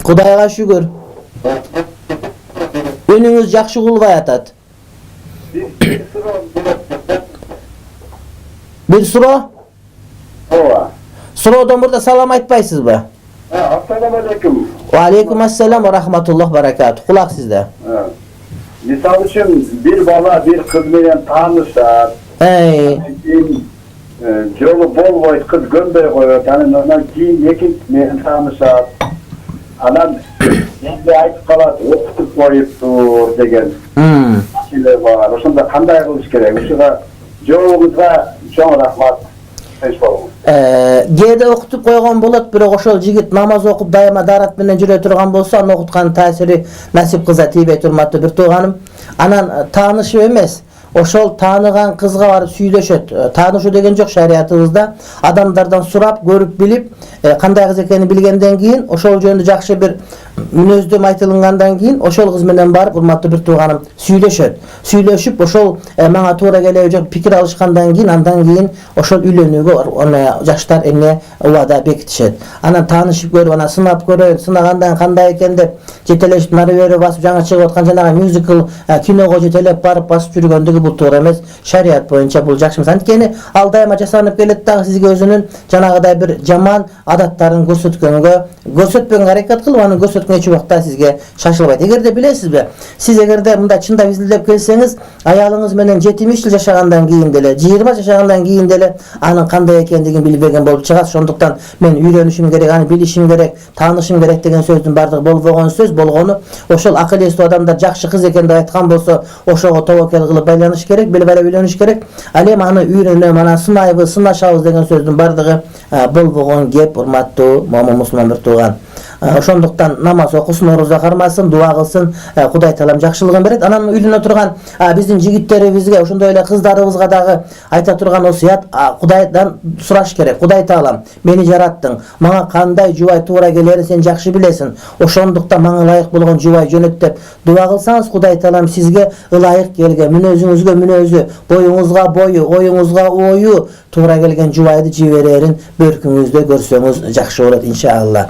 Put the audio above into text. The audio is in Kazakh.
Kudayga şükür. Önünüz yaxşı kulga yatat. Bir suro? Ova. Surodan burada salam aytpaysız mı? Assalamu alaikum. Ve aleyküm assalam ve rahmetullah berekatuhu. Kulak sizde. Misal için bir bala bir kız bilen tanışar. Hey. Jolu bol boy kız gönderi koyuyor. Yani ondan keyin ekin bilen tanışar. Anan endi aytıp kalat okutup koyuptur degen şeyler var. Oşonda kanday kılış kerek? Uşuga jolunuzga çoğun rahmat. Gede okutup koygan bolat, biroq oşol jigit namaz okup dayama darat menen jüre turgan bolsa, аны okutkan tasiri nasip kıza tiybey turmaptı bir tuğanım. Anan tanışıp emes, oşol tanıgan kızga barıp süйлöşөt. Tanışуу деген жок şariatыбызda. Adamlardan surap, görüp bilip, kanday kız ekeni bilgenden keyin, oşol jönündө jakşı bir münözdöm aytılgandan keyin, oşol kız menen barıp urmatlı bir tuğanım süйлöşөt. Süйлöşüp oşol maňa toora gelejek pikir alışkandan keyin, andan keyin oşol üylönүүgө ona jaşlar ene wada bekitişet. Anan tanışıp görüp, ana sınap görüp, sınagandan kanday eken dep jeteleşip nары beri basıp жаңа чыгып аткан жанагы musical киного жетелеп барып басып жүргөндүгү бул туура эмес. Şariat боюнча бул жакшы эмес. Анткени ал дайыма жасанып келет дагы сизге өзүнүн жанагыдай bir жаман адаттарын көрсөтпөгөнгө аракет кылып, аны көрсөткөн эч убакта сизге шашылбайт. Эгерде билесизби, сиз эгерде мында чындап изилдеп келсеңиз, аялыңыз менен 70 жыл жашагандан кийин деле, 20 жашагандан кийин деле анын кандай экендигин билбеген болуп чыгасыз. Ошондуктан мен үйрөнүшүм керек, аны билишим керек, таанышым керек деген сөздүн бардыгы болбогон сөз болгону, ошол акыл эстүү адамдар жакшы кыз экен деп айткан болсо, ошого тобокел кылып байланыш керек, билип алып үйлөнүш керек. Ал эми аны үйрөнөм, аны сынайбыз, сынашабыз деген сөздүн бардыгы болбогон кеп, урматтуу момун мусулман bir tuğan. Ошондуктан намаз окусун, ороза кармасын, дуа кылсын, Кудай таалам жакшылыгын берет. Анан үйлөнө турган биздин жигиттерибизге, ошондой эле кыздарыбызга дагы айта турган осуят, Кудайдан сураш керек. Кудай таалам, мени жараттың, мага кандай жубай туура келерин сен жакшы билесиң. Ошондуктан мага ылайык болгон жубай жөнөт деп дуа кылсаңыз, Кудай таалам сизге ылайык келген, мүнөзүңүзгө мүнөзү, боюңузга бою, оюңузга ою туура келген жубайды жиберерин бөркүңүздө көрсөңүз жакшы болот иншалла.